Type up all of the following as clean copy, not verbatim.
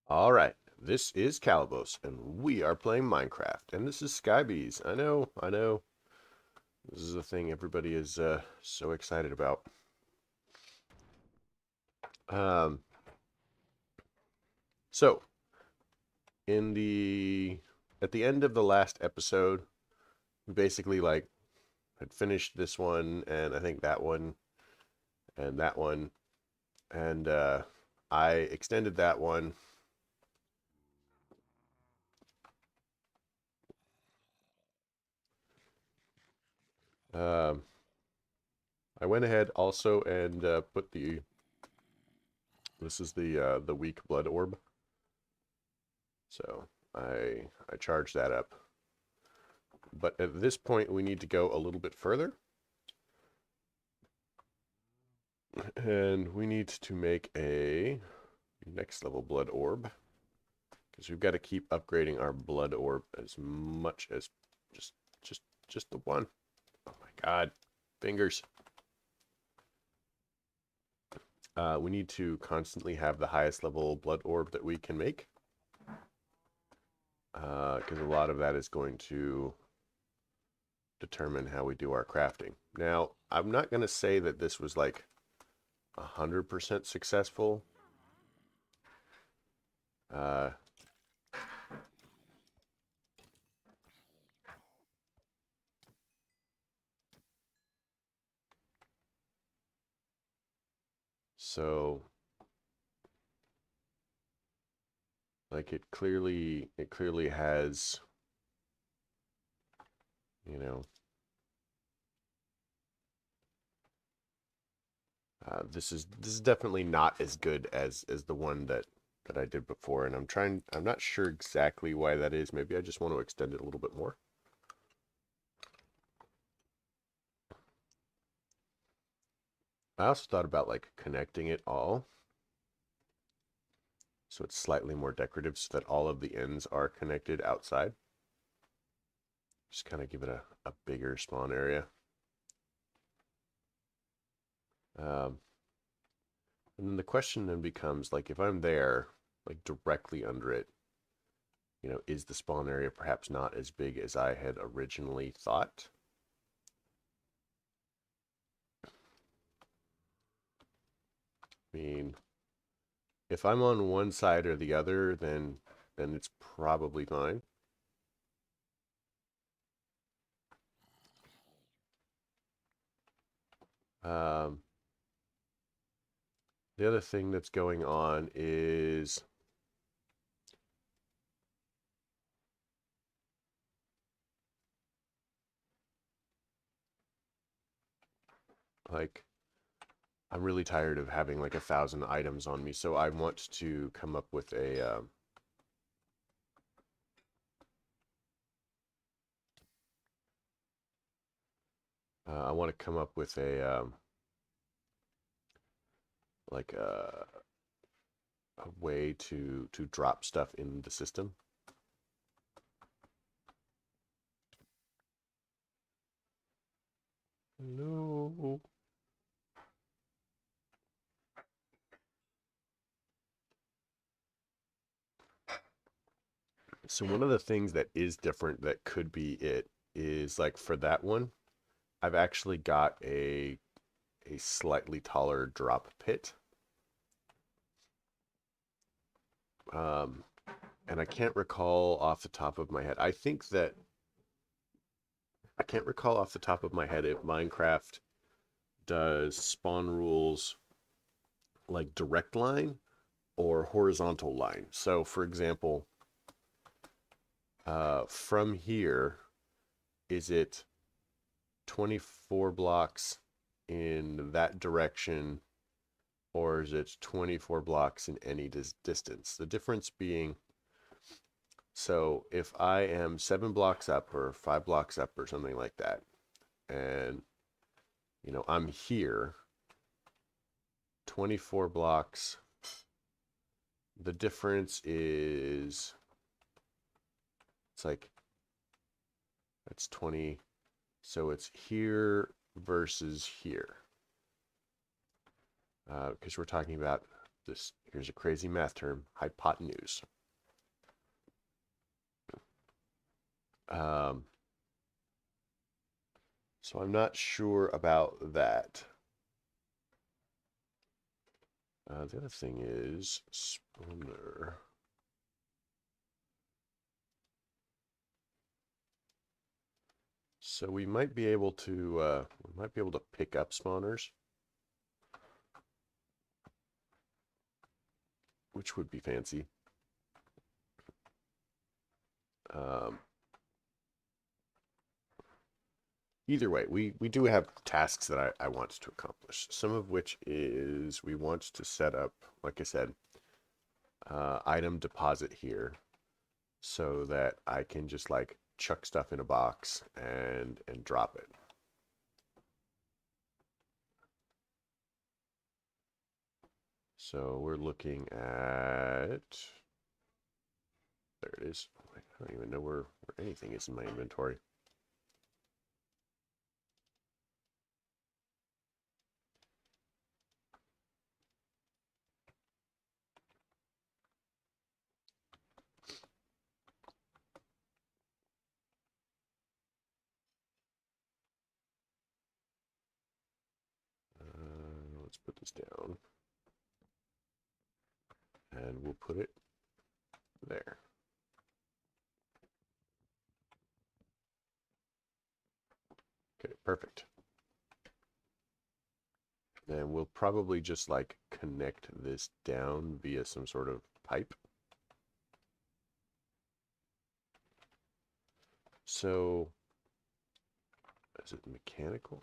All right, this is Calibos, and we are playing Minecraft. And this is Skybees. I know. This is a thing everybody is so excited about. Um, so in the at the end of the last episode, we basically had finished this one, and I think that one, and that one, and I extended that one. Um, I went ahead also and put the this is the weak blood orb. So I charged that up. But at this point, we need to go a little bit further. And we need to make a next level blood orb. Because we've got to keep upgrading our blood orb as much as just just just the one. Oh my god. Fingers. We need to constantly have the highest level blood orb that we can make. Because a lot of that is going to determine how we do our crafting. Now, I'm not going to say that this was like 100% successful. Uh, so like it clearly has, you know, this is definitely not as good as the one that I did before, and I'm not sure exactly why that is. Maybe I just want to extend it a little bit more. I also thought about like connecting it all so it's slightly more decorative so that all of the ends are connected outside. Just kind of give it a bigger spawn area. Um, and then the question then becomes like if I'm there, like directly under it, is the spawn area perhaps not as big as I had originally thought? I mean, if I'm on one side or the other, then it's probably fine. Um, the other thing that's going on is like I'm really tired of having like 1,000 items on me, so I want to come up with I want to come up with like a way to drop stuff in the system. No. So one of the things that is different that could be it is like for that one, I've actually got a slightly taller drop pit. Um, and I can't recall off the top of my head. I can't recall off the top of my head if Minecraft does spawn rules like direct line or horizontal line. So for example, from here, is it 24 blocks in that direction, or is it 24 blocks in any distance? The difference being, so if I am 7 blocks up or 5 blocks up or something like that, and I'm here, 24 blocks, the difference is it's like that's 20, so it's here versus here. Because we're talking about Here's a crazy math term, hypotenuse. So I'm not sure about that. The other thing is spawner. So we might be able to pick up spawners, which would be fancy. Either way, we do have tasks that I want to accomplish. Some of which is we want to set up, like I said, item deposit here, so that I can just like chuck stuff in a box and drop it. So we're looking at, there it is. I don't even know where anything is in my inventory. Let's put this down. And we'll put it there. Okay, perfect. Then we'll probably just like connect this down via some sort of pipe. So, is it mechanical?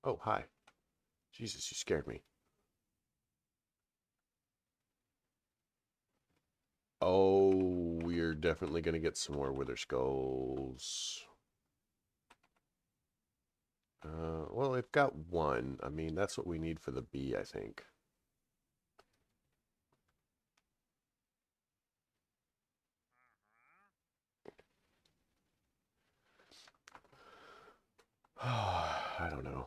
Oh, hi. Jesus, you scared me. Oh, we're definitely going to get some more wither skulls. Well, I've got one. I mean, that's what we need for the bee, I think. I don't know.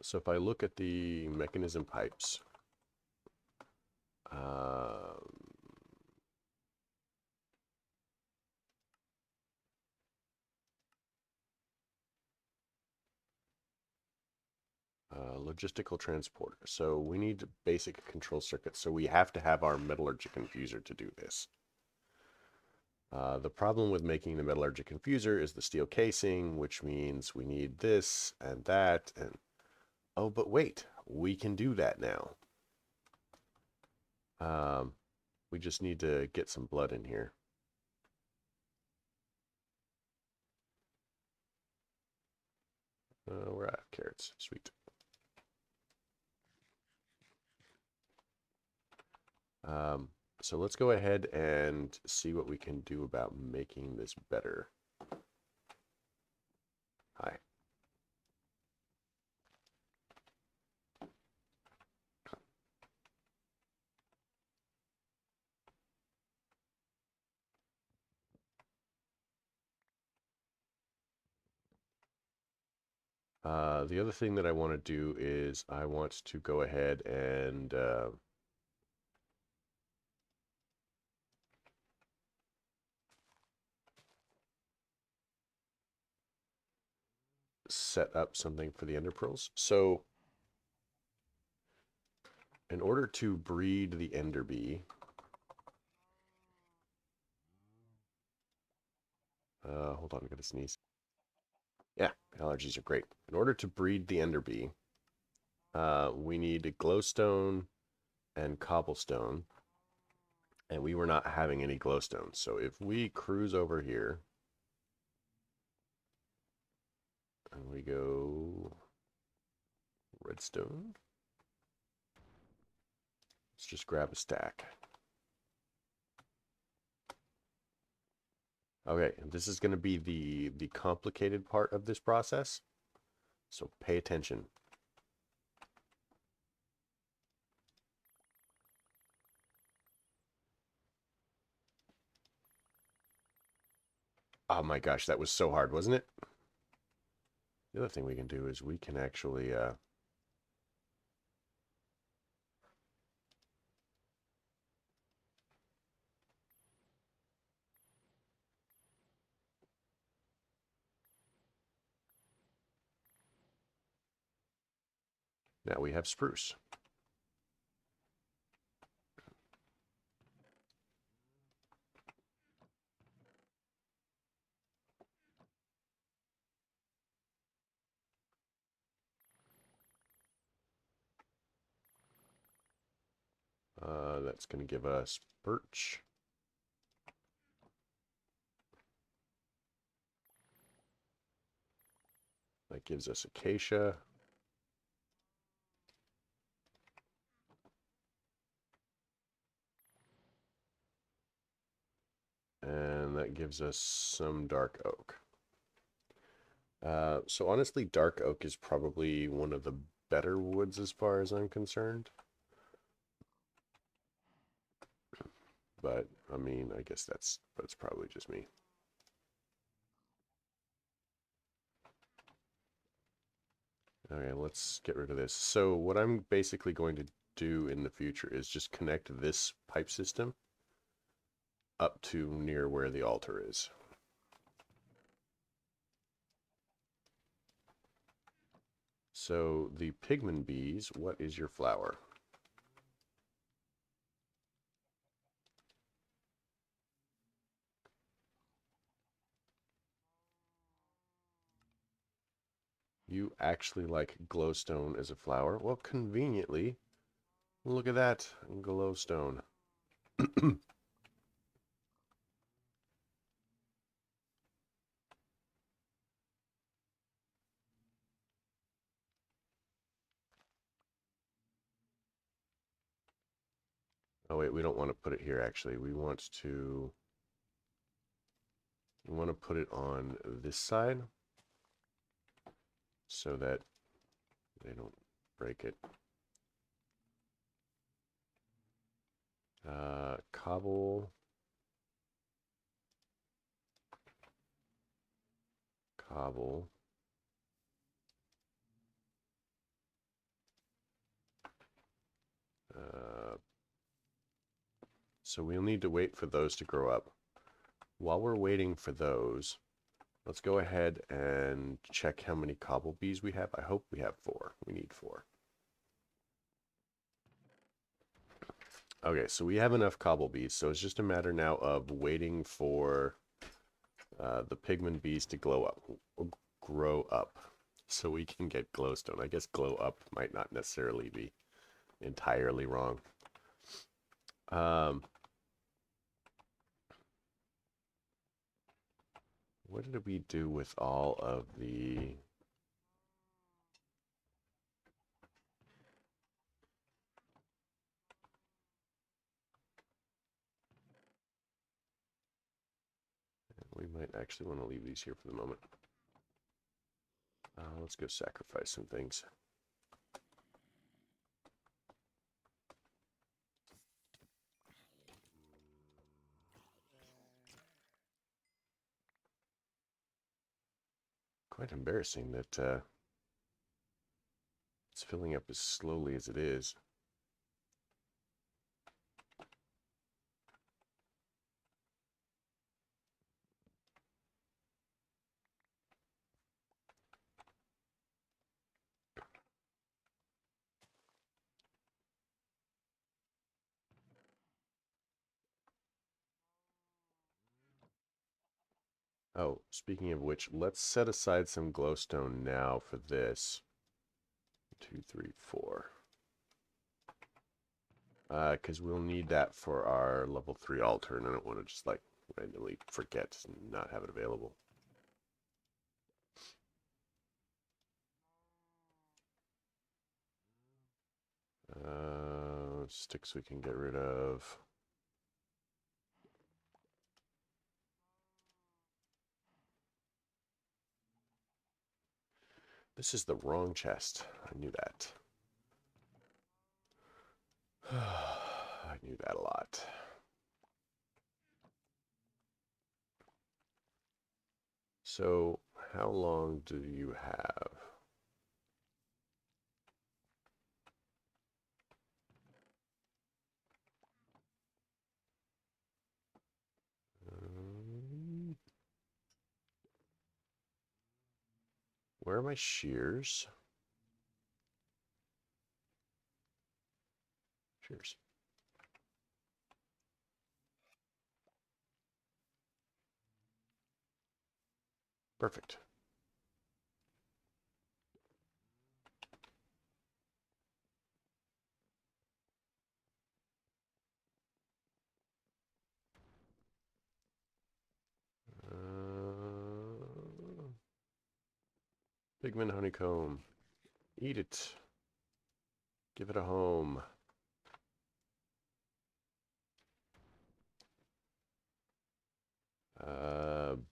So if I look at the mechanism pipes, logistical transporter. So we need basic control circuits. So we have to have our metallurgic infuser to do this. The problem with making the metallurgic infuser is the steel casing, which means we need this and that. And oh, but wait, we can do that now. We just need to get some blood in here. We're out of carrots. Sweet. So let's go ahead and see what we can do about making this better. Hi. The other thing that I want to do is I want to go ahead and set up something for the ender pearls. So in order to breed the ender bee, hold on, I'm gonna sneeze. Yeah, allergies are great. In order to breed the ender bee, we need glowstone and cobblestone, and we were not having any glowstone. So if we cruise over here and we go redstone, let's just grab a stack. Okay, and this is going to be the complicated part of this process, so pay attention. Oh my gosh, that was so hard, wasn't it? The other thing we can do is we can actually now we have spruce. That's going to give us birch. That gives us acacia. And that gives us some dark oak. So honestly, dark oak is probably one of the better woods as far as I'm concerned. But, I mean, I guess that's probably just me. Okay, let's get rid of this. So what I'm basically going to do in the future is just connect this pipe system up to near where the altar is. So the pigman bees, what is your flower? You actually like glowstone as a flower? Well, conveniently, look at that, glowstone. Oh wait, we don't want to put it here actually. We want to put it on this side so that they don't break it. Cobble. Cobble. So we'll need to wait for those to grow up. While we're waiting for those, let's go ahead and check how many cobble bees we have. I hope we have 4. We need 4. Okay, so we have enough cobble bees, so it's just a matter now of waiting for the pigman bees to grow up, so we can get glowstone. I guess glow up might not necessarily be entirely wrong. What did we do with all of the... We might actually want to leave these here for the moment. Let's go sacrifice some things. Quite embarrassing that it's filling up as slowly as it is. Oh, speaking of which, let's set aside some glowstone now for this. 2, 3, 4. Because we'll need that for our level 3 altar, and I don't want to just like randomly forget and not have it available. Sticks we can get rid of. This is the wrong chest. I knew that. I knew that a lot. So, how long do you have? Where are my shears? Shears. Perfect. Pigment honeycomb. Eat it. Give it a home.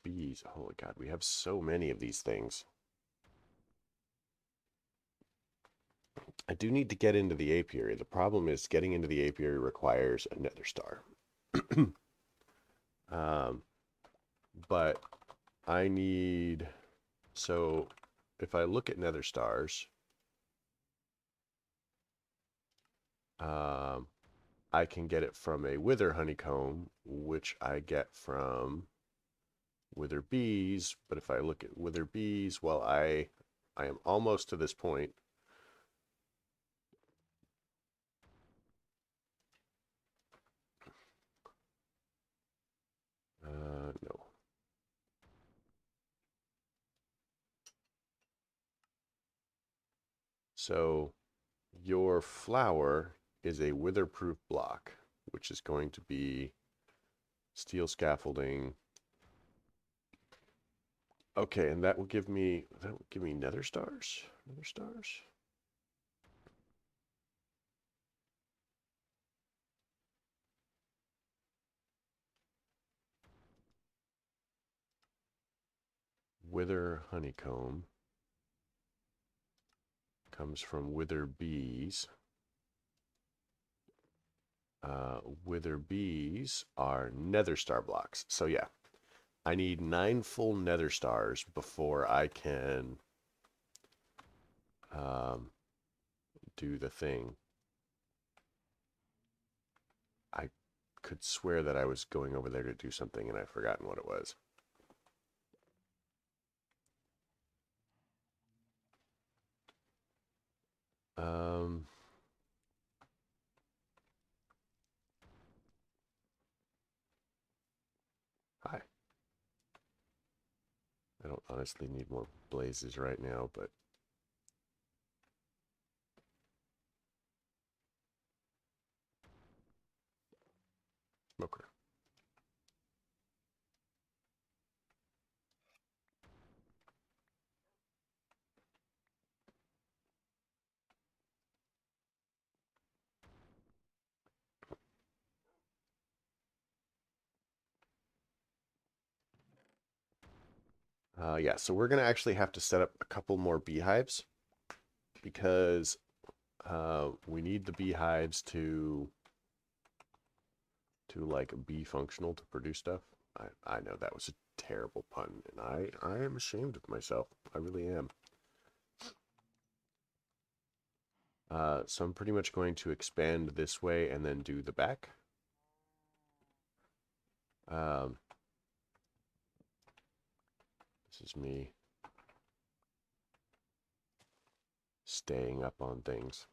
Bees. Holy God, we have so many of these things. I do need to get into the apiary. The problem is getting into the apiary requires a nether star. But I need... So if I look at nether stars, I can get it from a wither honeycomb, which I get from wither bees. But if I look at wither bees, well, I am almost to this point. No. So your flower is a witherproof block, which is going to be steel scaffolding. Okay, and that will give me nether stars. Nether stars. Wither honeycomb comes from wither bees. Wither bees are nether star blocks. So yeah, I need 9 full nether stars before I can do the thing. I could swear that I was going over there to do something and I've forgotten what it was. Hi. I don't honestly need more blazes right now, but smoker. Yeah, so we're going to actually have to set up a couple more beehives because we need the beehives to like be functional to produce stuff. I know that was a terrible pun, and I am ashamed of myself. I really am. So I'm pretty much going to expand this way and then do the back. This is me staying up on things.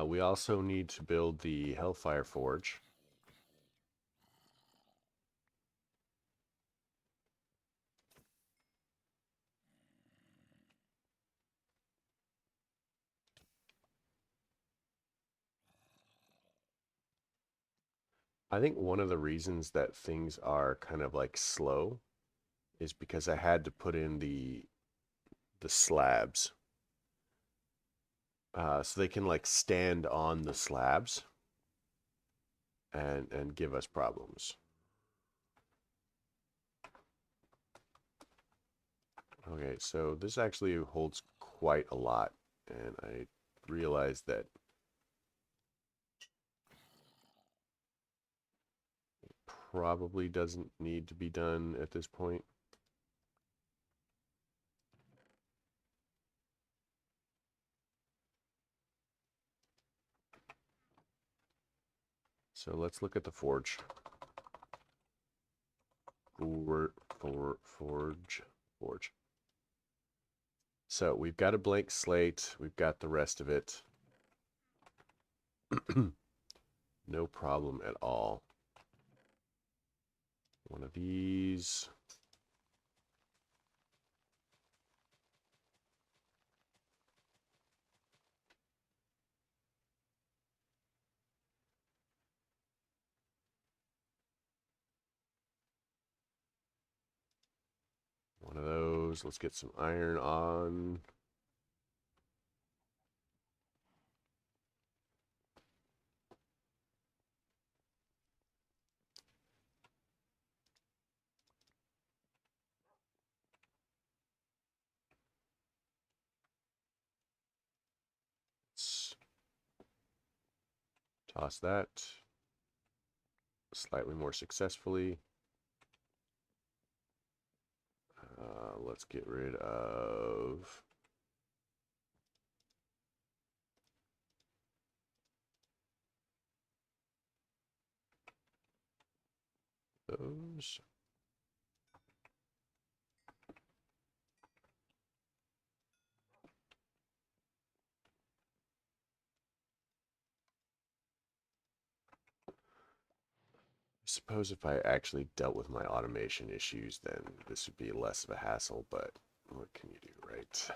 We also need to build the Hellfire Forge. I think one of the reasons that things are kind of like slow is because I had to put in the slabs. So they can like stand on the slabs and give us problems. Okay, so this actually holds quite a lot, and I realized that probably doesn't need to be done at this point. So let's look at the forge. Forge. So we've got a blank slate. We've got the rest of it. No problem at all. One of these. One of those. Let's get some iron on. Let's toss that slightly more successfully. Let's get rid of those. I suppose if I actually dealt with my automation issues, then this would be less of a hassle, but what can you do, right?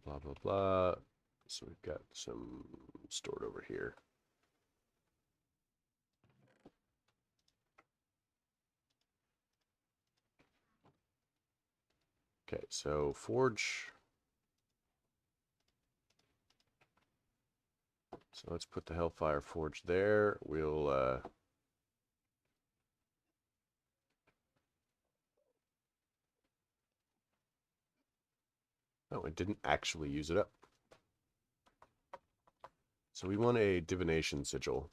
Blah, blah, blah. So we've got some stored over here. Okay, so forge. So let's put the Hellfire Forge there. We'll oh, it didn't actually use it up. So we want a Divination Sigil.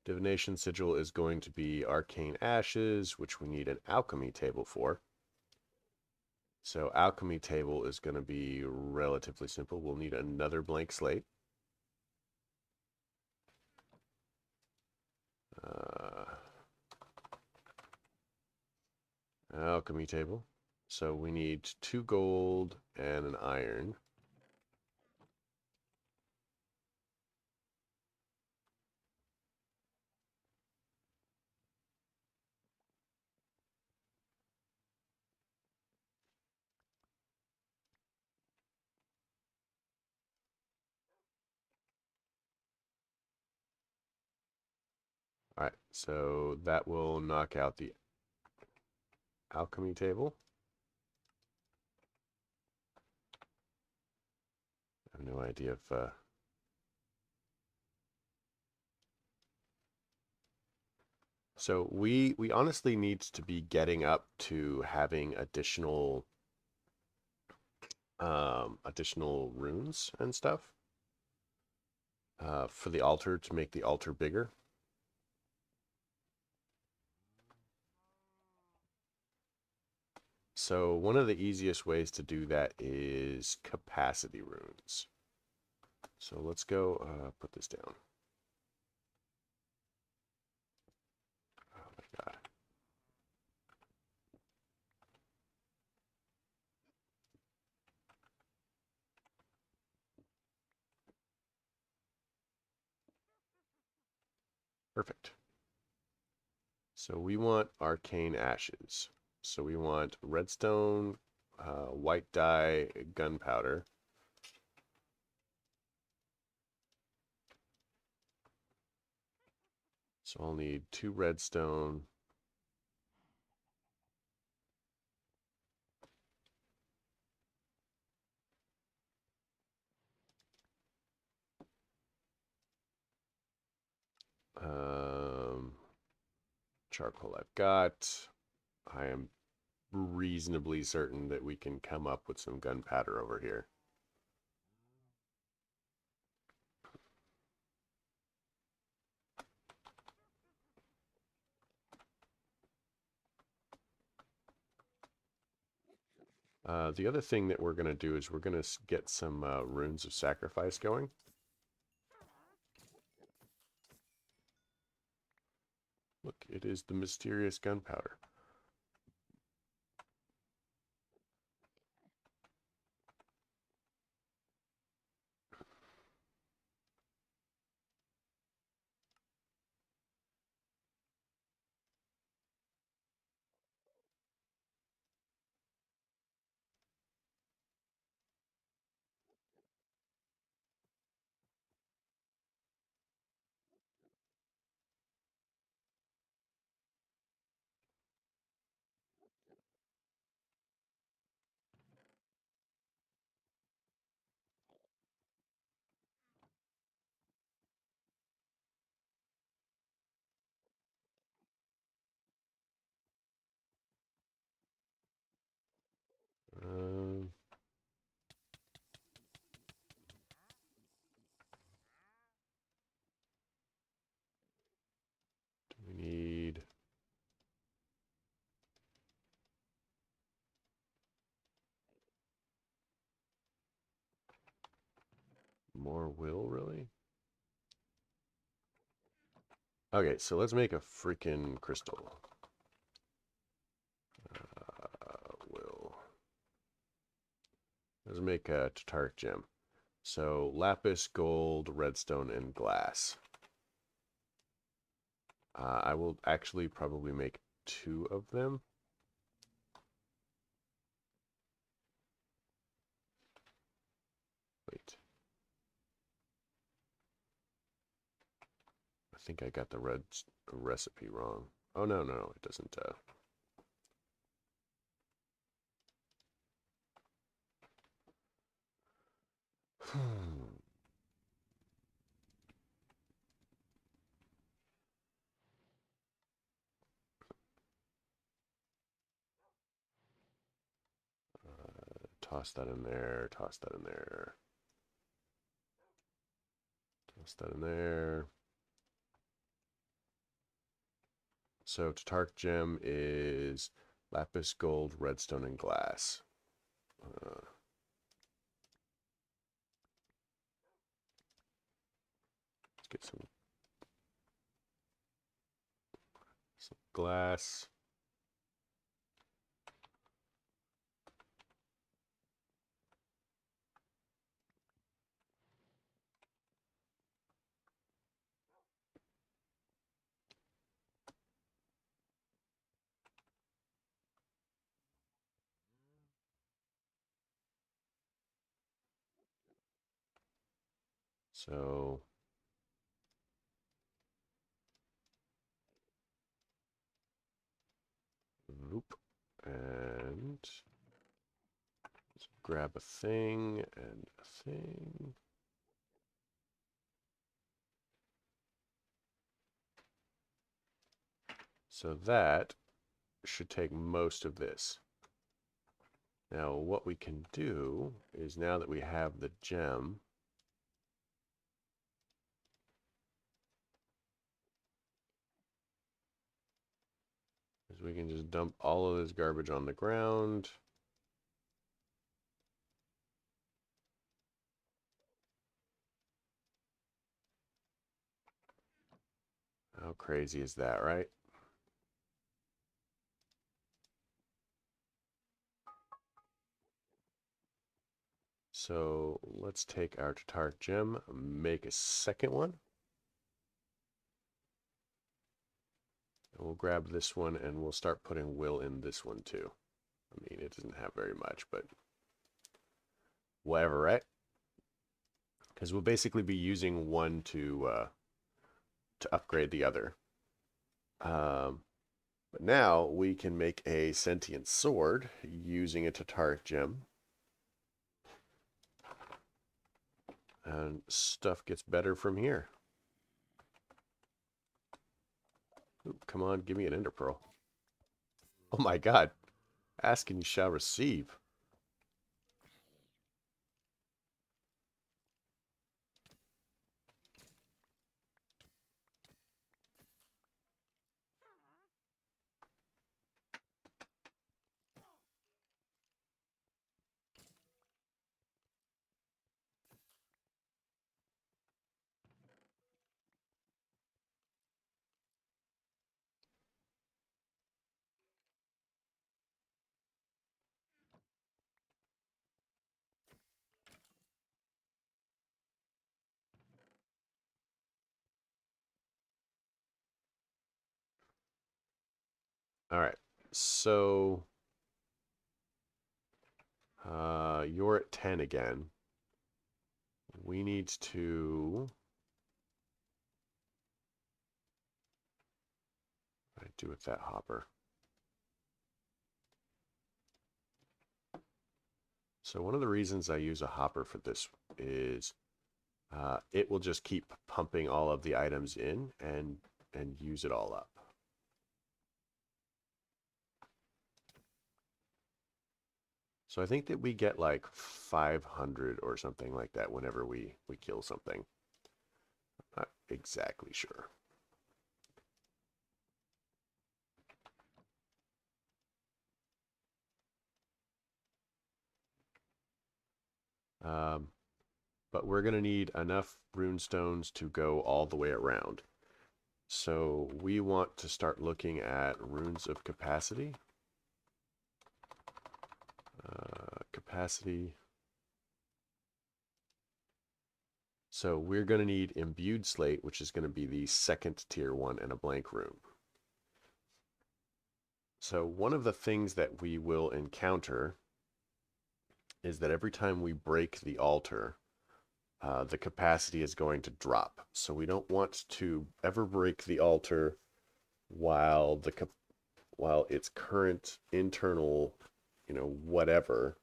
Divination Sigil is going to be Arcane Ashes, which we need an Alchemy table for. So Alchemy table is going to be relatively simple. We'll need another blank slate. Alchemy table. So we need 2 gold and an iron. All right, so that will knock out the alchemy table. I have no idea if so we honestly need to be getting up to having additional runes and stuff for the altar to make the altar bigger. So one of the easiest ways to do that is capacity runes. So let's go put this down. Oh my god. Perfect. So we want arcane ashes. So we want redstone, white dye, gunpowder. So I'll need 2 redstone. Charcoal I've got. I am reasonably certain that we can come up with some gunpowder over here. The other thing that we're going to do is we're going to get some runes of sacrifice going. Look, it is the mysterious gunpowder. Um, we need more will, really? Okay, so let's make a freaking crystal. Will. Let's make a Tartaric gem. So lapis, gold, redstone, and glass. I will actually probably make 2 of them. Wait. I think I got the red recipe wrong. Oh, no, it doesn't. Toss that in there, toss that in there. Toss that in there. So Tartaric gem is lapis, gold, redstone, and glass. Let's get some glass. So whoop, and let's grab a thing and a thing. So that should take most of this. Now what we can do is, now that we have the gem, is we can just dump all of this garbage on the ground. How crazy is that, right? So let's take our Tartaric gem, make a second one. And we'll grab this one and we'll start putting will in this one too. I mean, it doesn't have very much, but whatever, right? Because we'll basically be using one to upgrade the other. But now we can make a sentient sword using a Tataric gem. And stuff gets better from here. Ooh, come on, give me an ender pearl. Oh my god. Ask and you shall receive. All right. So you're at 10 again. We need to... What do I do with that hopper? So one of the reasons I use a hopper for this is it will just keep pumping all of the items in and use it all up. So I think that we get like 500 or something like that whenever we kill something. Not exactly sure. But we're going to need enough rune stones to go all the way around. So we want to start looking at runes of capacity. Capacity. So we're going to need Imbued Slate, which is going to be the second tier one, and a blank rune. So one of the things that we will encounter is that every time we break the altar, the capacity is going to drop. So we don't want to ever break the altar while while its current internal, whatever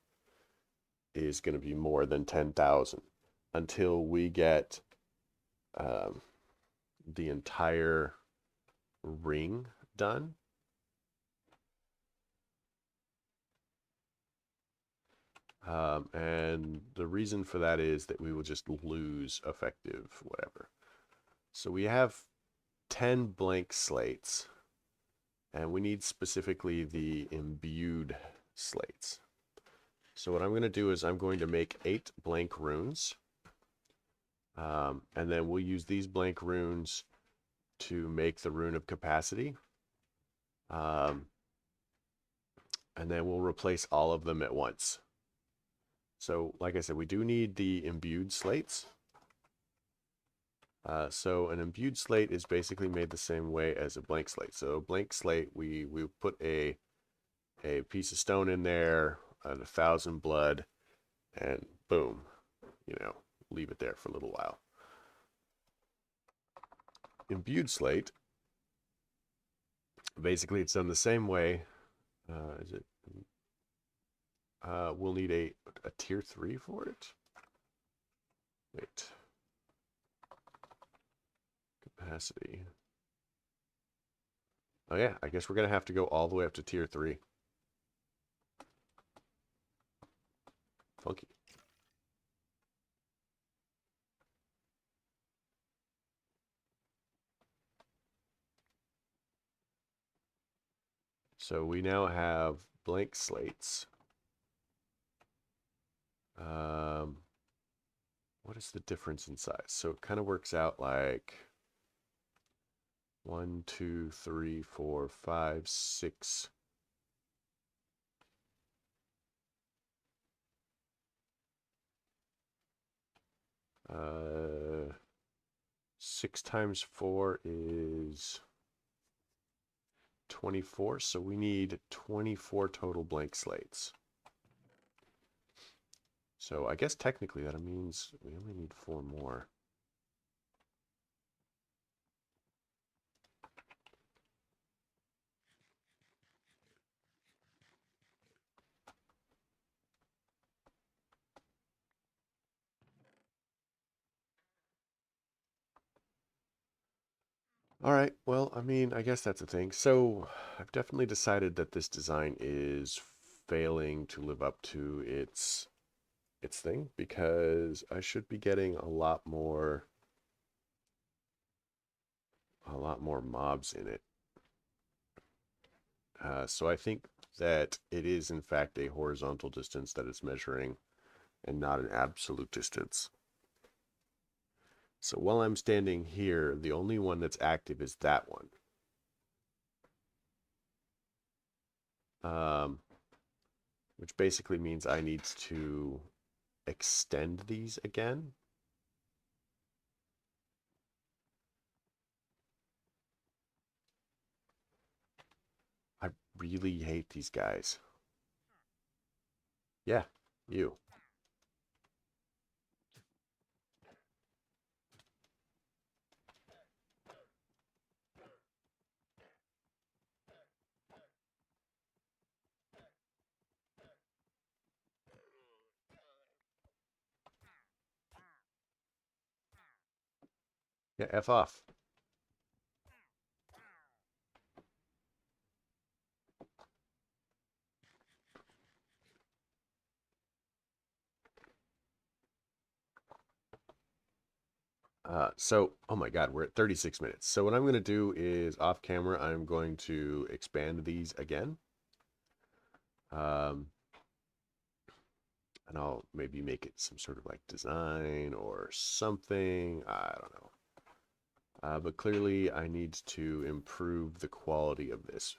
is going to be more than 10,000 until we get the entire ring done. And the reason for that is that we will just lose effective whatever. So we have 10 blank slates, and we need specifically the imbued slates. So what I'm going to do is I'm going to make 8 blank runes, and then we'll use these blank runes to make the rune of capacity. And then we'll replace all of them at once. So, like I said, we do need the imbued slates. So an imbued slate is basically made the same way as a blank slate. So a blank slate, we put a piece of stone in there, 1,000 blood, and boom, leave it there for a little while. Imbued slate, basically it's done the same way. We'll need a tier 3 for it. Wait. Capacity. Oh yeah, I guess we're going to have to go all the way up to tier 3. Funky. So we now have blank slates. What is the difference in size? So it kind of works out like 1, 2, 3, 4, 5, 6. Uh, 6 times 4 is 24, so we need 24 total blank slates. So I guess technically that means we only need 4 more. All right, well, I mean, I guess that's a thing. So I've definitely decided that this design is failing to live up to its thing because I should be getting a lot more mobs in it. So I think that it is in fact a horizontal distance that it's measuring and not an absolute distance. So while I'm standing here, the only one that's active is that one. Um, which basically means I need to extend these again. I really hate these guys. Yeah, you. Yeah, F off. Oh my God, we're at 36 minutes. So what I'm going to do is off camera, I'm going to expand these again. Um, and I'll maybe make it some sort of like design or something. I don't know. But clearly I need to improve the quality of this.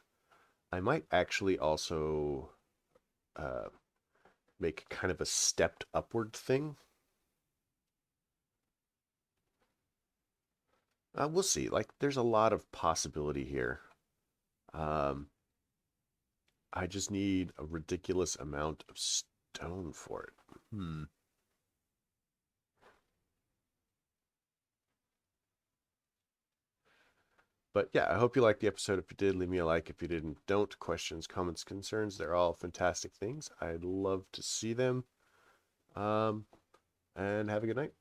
I might actually also uh, make kind of a stepped upward thing. We'll see. Like, there's a lot of possibility here. Um, I just need a ridiculous amount of stone for it. Hmm. But yeah, I hope you liked the episode. If you did, leave me a like. If you didn't, don't. Questions, comments, concerns, they're all fantastic things. I'd love to see them. Um, and have a good night.